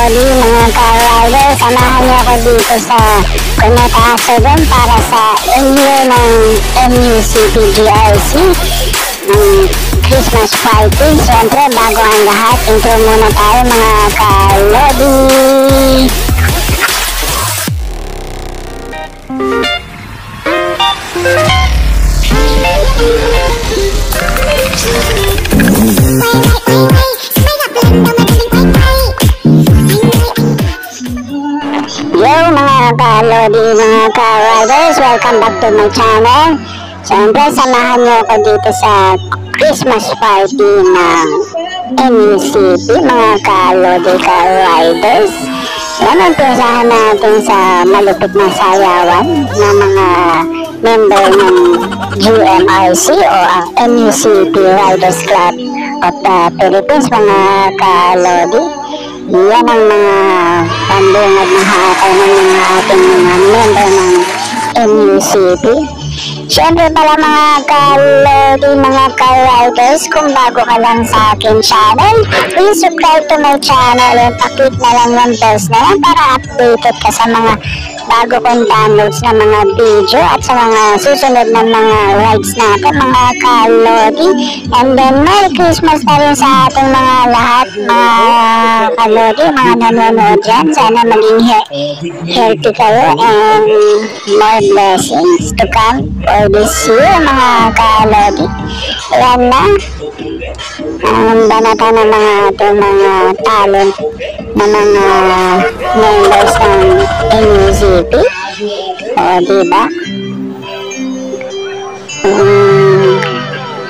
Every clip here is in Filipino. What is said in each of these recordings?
Lodi, mga ka-rider, samahan niyo ako dito sa Cuneta Asogon para sa inyo ng MUCP-GRC ng Christmas party. Siyempre, bago ang lahat, intro muna tayo mga ka-Lodi. Yo mga ka-Lodi, mga ka-riders, welcome back to my channel. Siyempre, samahan niyo ako dito sa Christmas party ng MUCP, mga ka-Lodi, ka-riders. Yan, umpisahan natin sa malupit na sayawan ng mga member ng GMRC o ang MUCP Riders Club of the Philippines, mga ka-Lodi. Yan ang mga pambungad na hatay ng mga ating mga member ng MUCP. Siyempre pala mga ka-Lodi, mga ka-riders, kung bago ka lang sa akin channel, please subscribe to my channel and paklik na lang yung bells na yan para updated ka sa mga bago kong downloads na mga video at sa mga susunod na mga rides natin, mga ka-Lodi. And then Merry Christmas na rin sa ating mga lahat, mga ka-Lodi, mga nanonood dyan. Sana maging healthy kayo and more blessings to come for this year, mga ka-Lodi. Ayan na ang banata ng mga ating mga talent na mga members ng MUCP. O diba,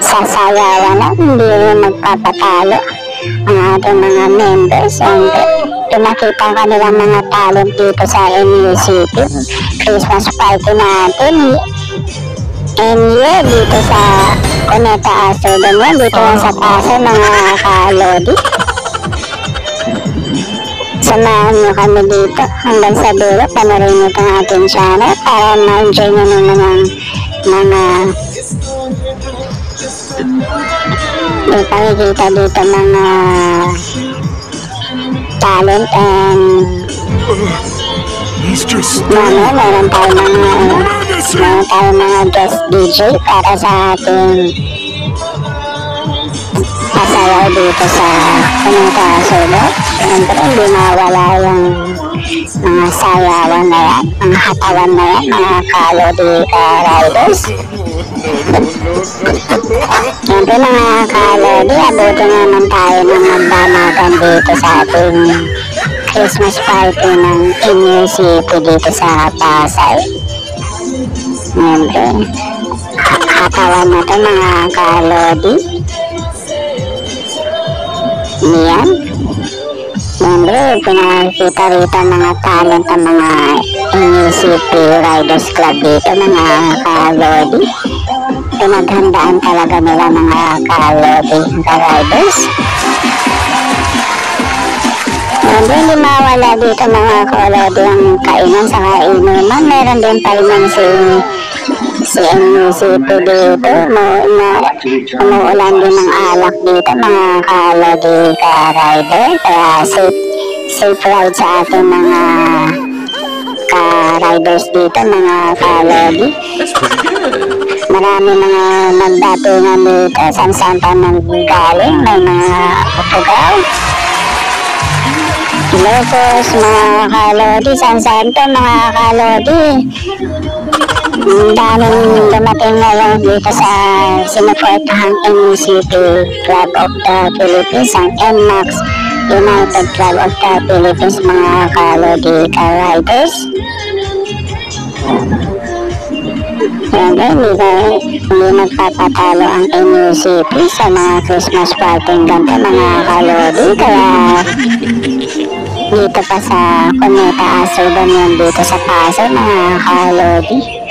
sasayawan na, hindi rin magpapatalo ang ating mga members. And pinakita ang kanilang mga talent dito sa MUCP Christmas party natin. And yun, dito sa Cuneta Asogon yan, dito yan sa Pasay, mga ka-Lodi. Samahan nyo kami dito hanggang sa dulo, panorin nyo itong ating channel para ma-enjoy nyo naman ang mga ipakikita dito mga talent and meron tayo mga guest DJ para sa ating pasayaw dito sa Cuneta Asogon. Siyempre, hindi mawala yung mga sayawan na yan, mga hatawan na yan, mga ka-Lodi, ka-riders. Siyempre mga ka-Lodi, abutin naman tayo ng magdamagan dito sa ating Christmas party ng MUCP dito sa Pasay. Siyempre, hatawan na ito mga ka-Lodi. Yan. Siyempre, pinakikita rito mga talent ng mga MUCP Riders Club dito, mga ka-Lodi. Pinaghandaan talaga nila mga ka-Lodi, ka-riders. Siyempre, hindi mawala dito mga ka-Lodi ang kainan sa kainuman. Meron din pa rin si MUCP dito. Umuulan din ng alak dito mga ka-Lodi, ka-rider. Kaya safe ride sa ating mga ka-riders dito, mga ka-Lodi. Marami mga nagdatingan dito, saan pa nanggaling. May mga Putugaw, Ilocos, mga ka-Lodi, saan to mga ka-Lodi. Daming dumating ngayon dito sa sinuportahang MUCP Club of the Philippines, ang NMAX United Club of the Philippines, mga ka-Lodi, ka-riders. Hindi nagpapatalo ang MUCP sa mga Christmas party ganito, mga ka-Lodi. Kaya dito pa sa Cuneta Asogon yan, dito sa Pasay, mga ka-Lodi.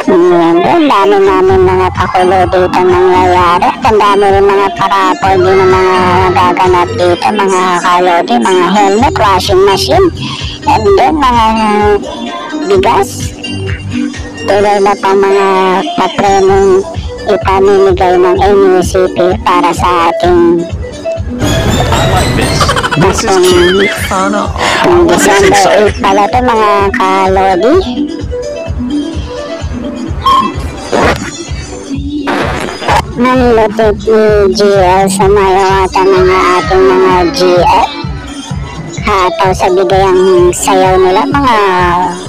Ang dami namin mga pakulo dito nangyayari. Ang dami rin mga parapol din na mga nagaganap dito, mga ka-Lodi, mga helmet, washing machine, and then mga bigas. Tuloy na pa mga papremong ipamimigay ng MUCP para sa ating I like this. This is cute. Sana December 8 pala ito mga kalodi. Nanlutit ni GL sa mayawatan ng ating mga GL. Hataw sa bigayang sayaw nila mga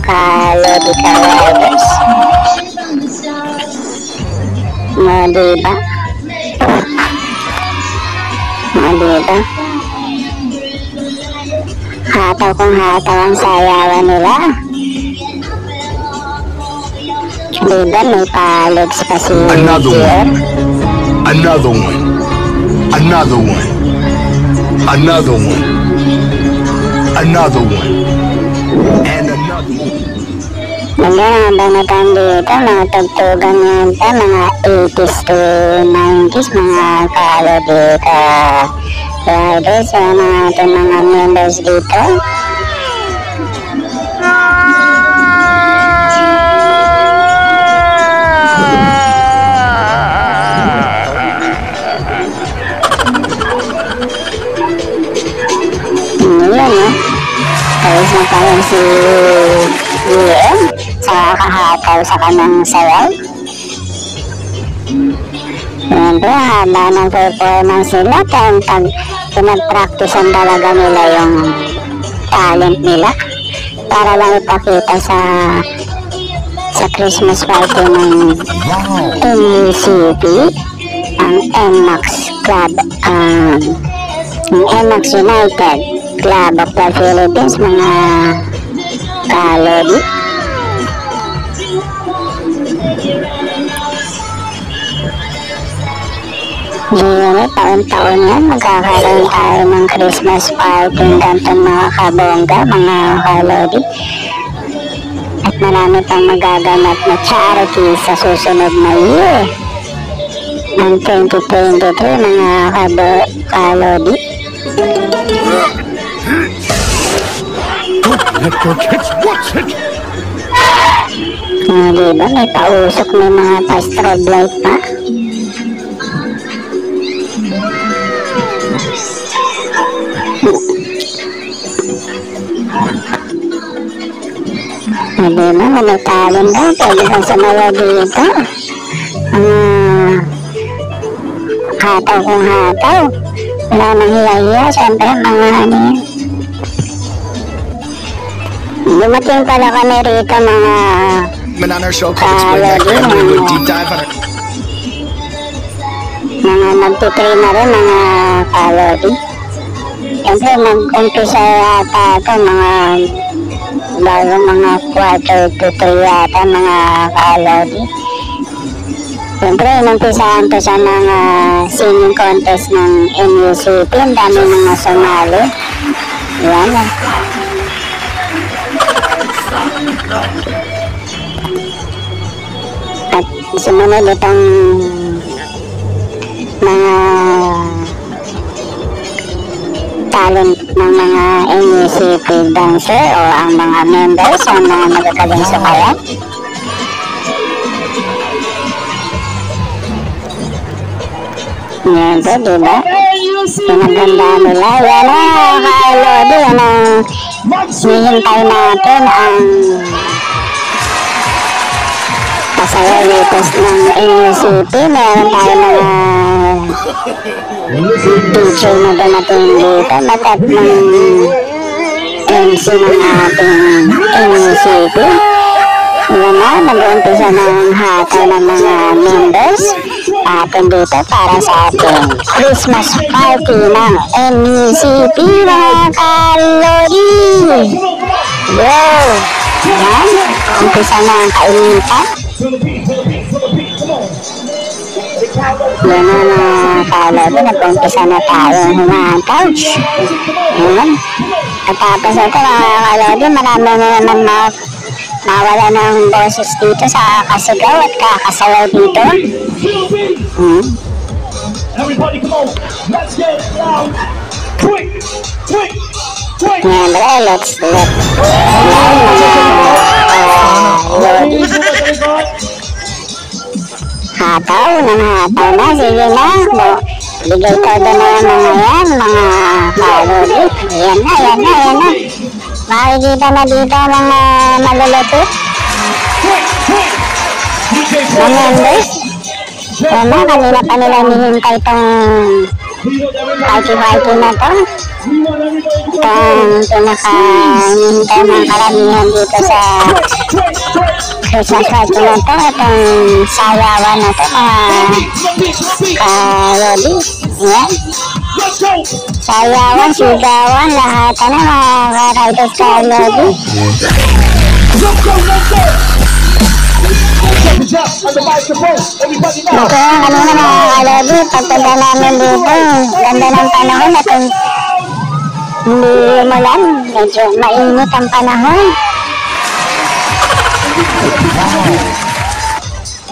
kalodi ka-riders. Diba? Diba? Hataw kung hataw ang sayawan nila. Diba may palegs pa si GL? Another one. Another one. Another one. Another one. And another one. Maganda ang banatan dito, mga tugtugan yata, mga 80s to 90s, mga kalodi ka-riders, mga ating mga members dito. Yan, no? Tapos na pa rin si GM sa kahataw sa kanang sayaw. Siyempre, haba ng performance nila pag pinag-practicean talaga nila yung talent nila para lang ipakita sa Christmas party ng NUCP, ang NMAX Club, ng NMAX United Club of the Philippines, mga kalodi. Ngayon, taon-taon yan, magkakaroon tayo ng Christmas party ganitong mga kabongga, mga kalodi. At marami pang magaganap na charity sa susunod na year ng 2023, mga kalodi. Let your kids watch it. Diba, may pausok, may mga pa-strobe light pa. Diba, may talent daw, pwede kang sumaya dito. Hataw kung hataw. Wala nang hiya-hiya, siyempre mga ano yun. Dumating pala kami rito mga On our show called Explain That Crap, we do a deep dive on our... mga nagtitray na rin mga kalodi. Siyempre nag-umpisa yata ito mga bago mga quarter to 3 yata mga kalodi. Siyempre inumpisahan to sa mga singing contest ng NUCP. Ang dami mga sumali. Yan lang. At sumunod itong mga talent ng mga NUCP dancer o ang mga members o mga magagaling sumayaw. Yan po, diba? Pinaganda nila. Yan na, kalodi. Yan ang hihintay natin ang pasayaw latest ng NUCP. Meron tayo mga DJ na dumating dito. Matat ng MC ng ating NUCP. Yan na, nag-umpisa ng hataw ng mga members atin dito para sa ating Christmas party ng NUCP, mga kalodi. Yo! Yan, umpisa na ang kainitan. Yan na mga kalodi, nag-umpisa na tayo humataw. Yan. At tapos ito mga kalodi, marami na naman mawala ng boses dito sa kasigaw at kakasayaw dito. Everybody come on, let's get loud. Quick, quick, quick. Yan bro, let's let hataw ng hataw na. Sige na, Bigay todo na yung mga yan, mga kalodi. Ayan na, ayan na, ayan na. Makikita na dito mga malulupit. Mga members. Ayan na, kanina pa nila nihintay itong party na to. Ito ang pinaka-nihintay ng karamihan dito sa Christmas party na to. Itong sayawan na to, mga kalodi. Ayan. Sayawan, sigawan, lahat na mga ka-riders kalodi. Ito yung kanina mga kalodi, pagpunta namin dito, ganda ng panahon at hindi umulan, medyo mainit ang panahon.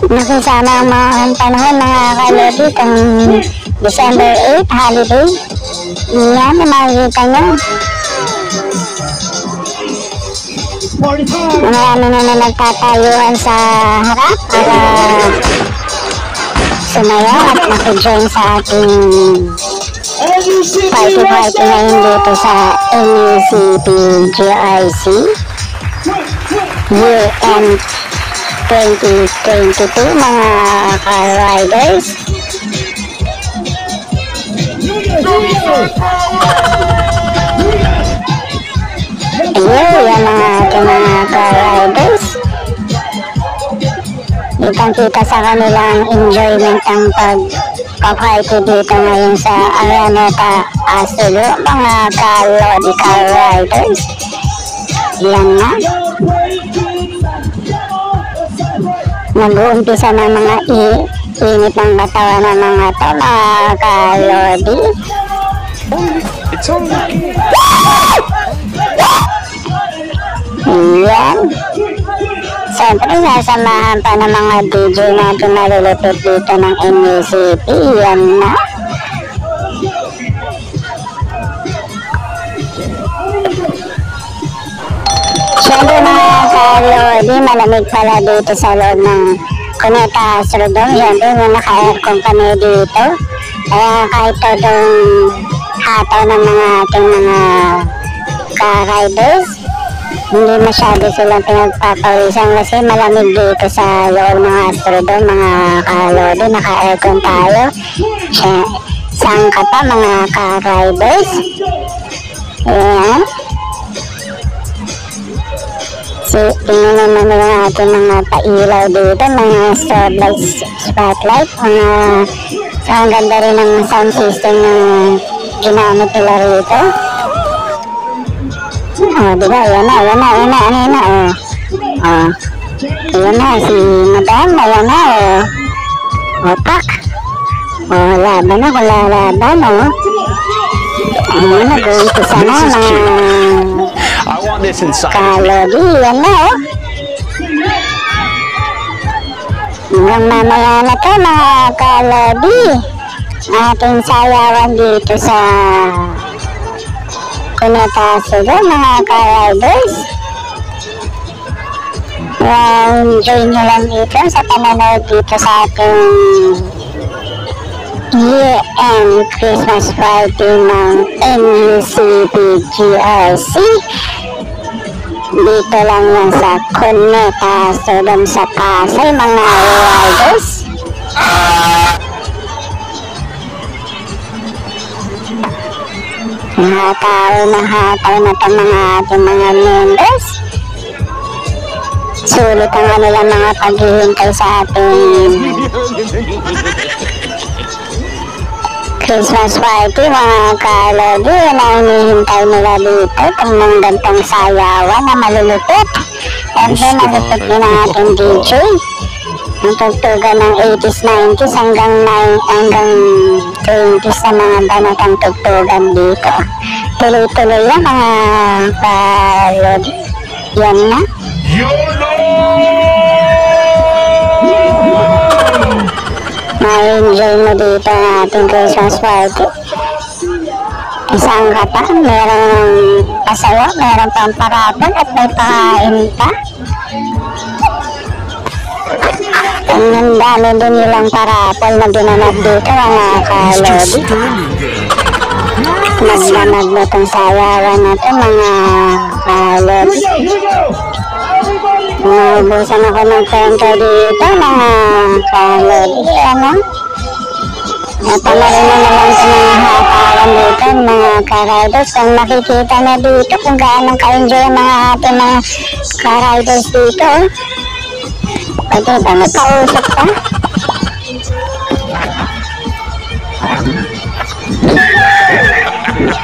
Nakisama ang mga panahon mga kalodi, itong December 8, holiday. Yan, makikita nyo. Marami na nagtatayuan sa harap para sumayaw at makijoin sa ating party ngayon dito sa NUCP GRC Year-End 2022 mga ka-riders. Ayun, yan mga ating mga ka-riders. Kitang-kita sa kanilang enjoyment ang pag-party dito ngayon sa Araneta Asilo, mga ka-lodi ka-riders. Yan na. Nag-uumpisa na mga init ng katawan ng mga to, mga ka-lodi. It's on the key. Yan. Siyempre, sasamahan pa ng mga DJ natin malulupit dito ng NUCP. Yan na. Siyempre mga kalodi, malamig pala dito sa loob ng Cuneta Astrodome. Siyempre, may naka-aircon kami dito. Kaya kahit todong hataw ng mga ating mga ka-riders, hindi masyado silang pinagpapawisan kasi malamig dito sa loob ng Astrodome mga kalodi. Naka-aircon tayo. Saan ka pa mga ka-riders? Ayan. Tingnan naman yung ating mga pailaw dito, mga strobe lights, spotlight, ang ganda rin ng sound system na ginamit nila rito. Diba, ayan na, ayan na, si Madam, ayan na, opak. Laban na, kung lalaban, Ayan na, nag-uumpisa na, I want this inside. kalodi, yan na, Hanggang mamaya na to, mga kalodi. Ating sayawan dito sa Cuneta Astrodome, mga ka-riders. Enjoy nyo lang dito sa pananood dito sa ating year-end Christmas party ng NUCP GRC. Dito lang yan sa Cuneta Astrodome sa Pasay, mga riders. Hataw na ito mga ating mga members. Sulit ang kanilang mga paghihintay sa ating Christmas party, mga kalodi. Na hinihintay nila dito itong gantong sayawan na malulupit. Siyempre malupit din ang ating DJ. Ang tugtugan ng 80s, 90s hanggang 20s na mga banatang tugtugan dito. Tuloy-tuloy yan mga kalodi. Yan na. Ma-enjoy mo dito ang ating Christmas party. Isang ka pa, merong pasawa, merong pamparapan at may pakain pa. Ang dami din nilang parapol na ginanap dito mga kalodi. Magdanag na itong sayawan na ito mga kalodi. Naubusan ako ng kwento dito mga kalodi. Ano? Napalarin na naman sa mga hatalan dito mga ka-riders. Kung makikita na dito kung gaano ka-enjoy ang mga ating mga ka-riders dito. Pwede ba nagkausap ka?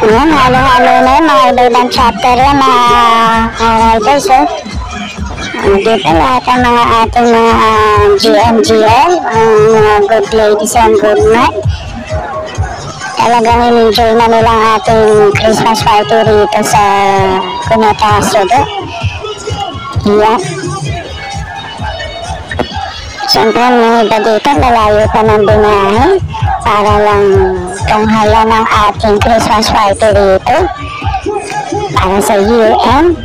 Yan, halo-halo na yun mga iba-ibang chapter yan mga ka-riders. Dito lahat ang mga ating mga GMGL, mga good ladies and good men. Talagang in-enjoy na nilang ating Christmas party rito sa Cunetazo do. Yan. Siyempre mga iba dito lalayo pa ng binahe para lang tunghala ng ating Christmas party rito para sa year-end.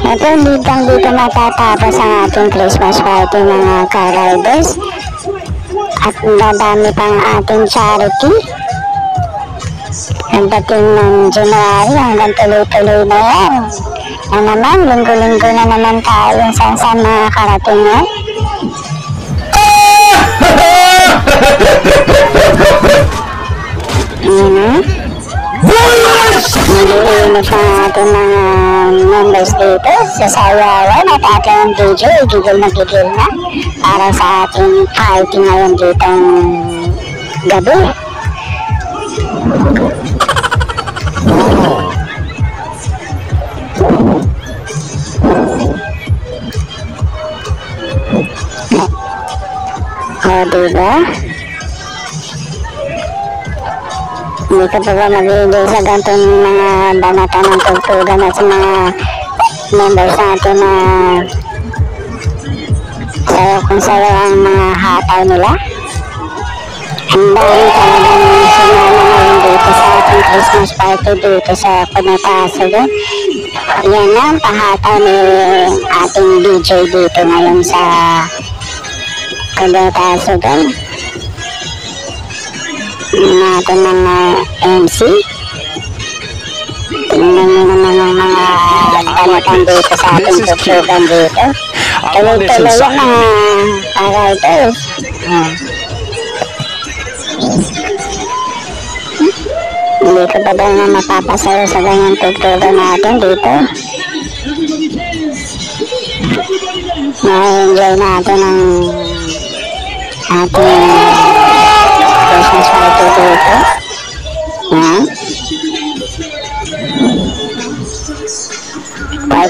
Ito hindi lang dito matatapos ang ating Christmas party mga ka-riders. At dadami pang ating charity. Ang dating ng January hanggang tuloy-tuloy na yan. Na naman, linggo-linggo na naman tayo saan mga karating yan. Nag-iinit ang ating mga members dito sa sayawan at ating DJ, gigil na para sa ating party ngayon ditong gabi. O, diba? Hindi ka pa ba mag-iigil sa gantong mga banata ng tugtugan at sa mga members natin na sayo kung sayo ang mga hataw nila? Ang dami talagang sinama ngayon dito sa ating Christmas party dito sa Cunetazo. Yan na ang pahataw ni ating DJ dito ngayon sa Cunetazo. Natin mga MC. Tingnan nyo naman ang mga banatan dito sa ating tugtugan dito. Tuloy-tuloy yan mga riders. Hindi ko ba ba nga mapapasayo sa ganyang tugtugan natin dito? Na-enjoy natin ang ating Christmas party dito.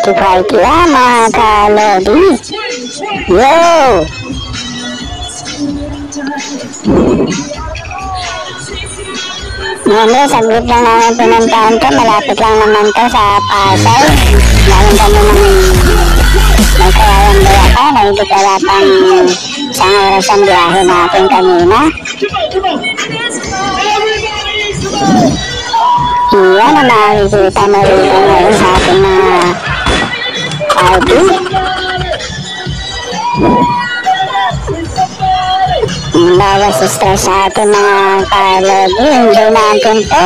Party lang mga kalodi. Yo! Ngayon, saglit lang namin pinuntahan to. Malapit lang naman to sa Pasay. Ngayon kami ng nagkayang Bulacan. Nahigit wala pang isang oras ang biyahe natin kanina. Iyan ang makikita mo rito ngayon sa ating mga party. Bawas stress sa ating mga kalodi. Enjoy natin to.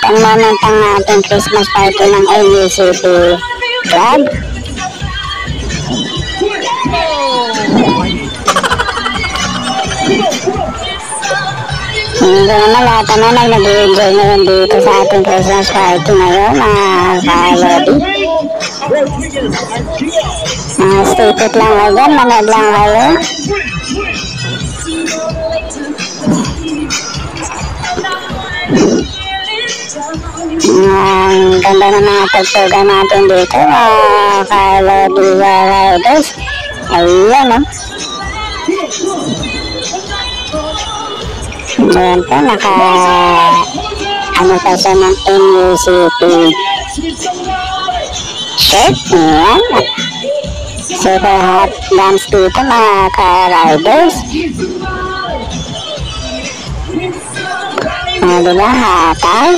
Ang moment ang ating Christmas party ng NUCP Club. Hindi naman lahat naman ay nag-enjoy ngayon dito sa ating Christmas party ngayon mga kalodi. Stay put lang kayo dyan, manood lang kayo. Ang ganda na mga tugtugan natin dito mga kalodi riders. Ayan o. Ayan po, ano pa siya ng NUCP shirt. Ayan. Super hot dance dito mga ka-riders. Diba, hataw?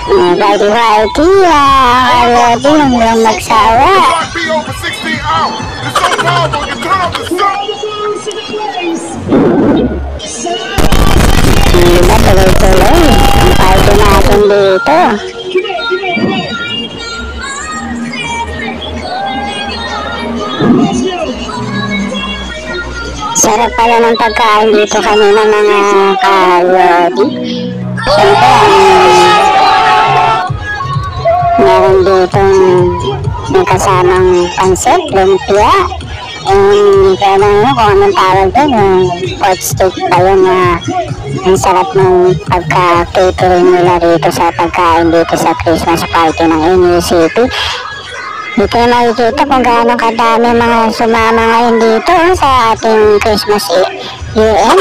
Whitey, kalodi hanggang magsawa. Be over 16 hours. It's so powerful. You turn off the sun. Diba, tuloy-tuloy ang party natin dito. Sarap pala ng pagkain dito kanina mga kalodi. Siyempre, meron ditong may kasamang pansit, lumpia. Hindi ko alam kung anong tawag doon. Pork steak pa yun na ang sarap ng pagka-catering nila dito sa pagkain dito sa Christmas party ng NUCP. Dito na makikita kung gaano kadami mga sumama ngayon dito sa ating Christmas UN.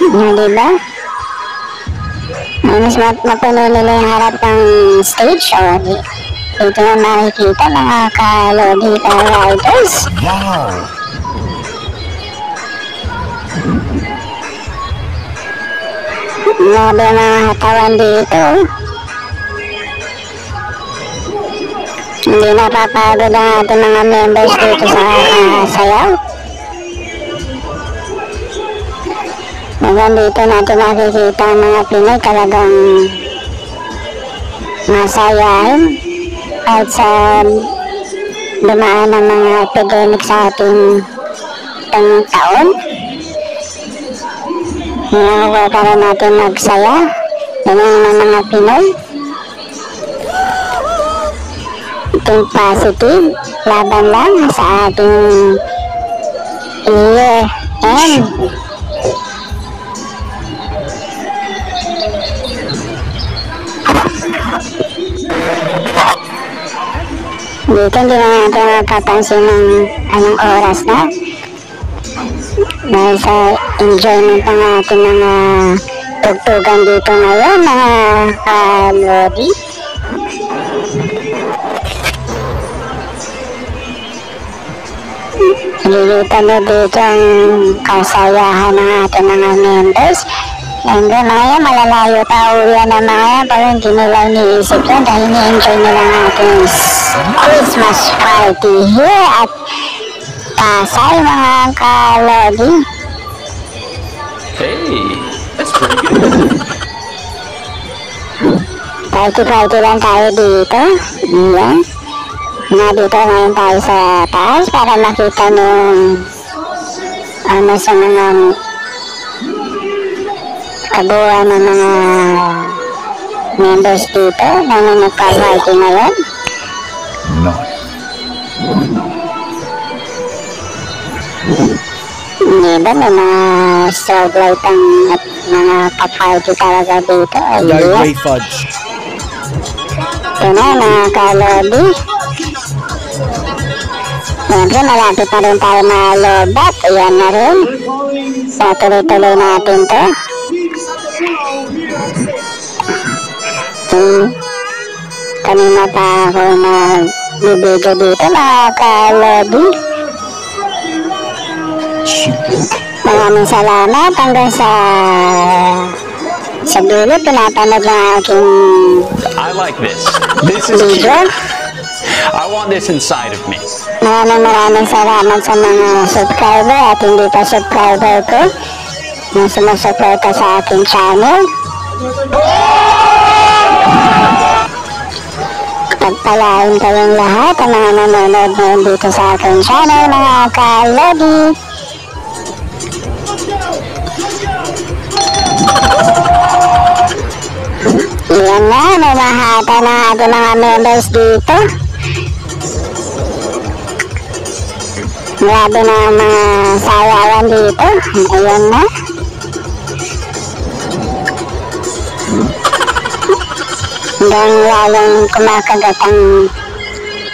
Diba? Mas mapuno nila yung harap ng stage. Dito na makikita mga kalodi riders. Wow. Grabe mga katawan dito. Hindi napapagod ang ating mga members dito sa sayaw. Hanggang dito natin makikita ang mga Pinoy talagang masayahin kahit sa dumaan ng mga epidemic sa ating taon. Hinahukay para natin magsaya. Yan ang mga Pinoy. Think positive, laban lang sa ating year end. Dito hindi na natin mapapansin ng anong oras na. Dahil sa enjoyment ng ating mga tugtugan dito ngayon, mga kalodi. Nakikita mo dito ang kasayahan ng ating mga members. And then mga yan, malalayo pa uwian ng mga yan, pero hindi nila iniisip yan dahil ni-enjoy nila ang ating Christmas party here at Pasay mga kalodi. Hey, that's pretty good. Party lang tayo dito. Yan. Dito ngayon tayo sa taas para makita nung ano sa mga kabuuan ng mga members dito na nagpa-party ngayon. Diba may mga strobe light ang at mga pa-party talaga dito. Dark fudge. Ito na mga kalodi. Siyempre malapit na rin tayo malobat. Ayan na rin. So tuloy-tuloy natin to. Kanina pa ako nagbibidyo dito mga kalodi. Maraming salamat hanggang sa dulo. Pinapanood ng aking I like this. This is cute. video. I want this inside of me. Maraming salamat sa mga subscriber at hindi pa subscriber ko na sumusuporta sa aking channel. Pagpalain kayong lahat ang mga nanonood ngayon dito sa aking channel mga kalodi. Yan na, may mahata na ating mga members dito. Grabe na ang mga sayawan dito. Ayan na. Hanggang lalong kumakagat ang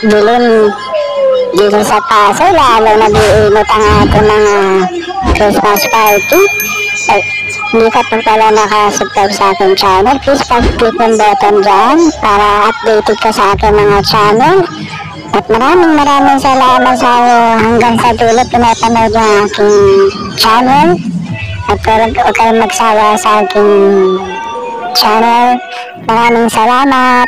dilim dito sa Pasay. Lalo nag-iinit ang ating mga Christmas party. Hindi ka pa pala nakasubscribe sa aking channel, please pag-click yung button dyan para updated ka sa aking mga channel. At maraming salamat sa hanggang sa dulo pinapanood yung aking channel. At huwag kayong magsawa sa aking channel. Maraming salamat.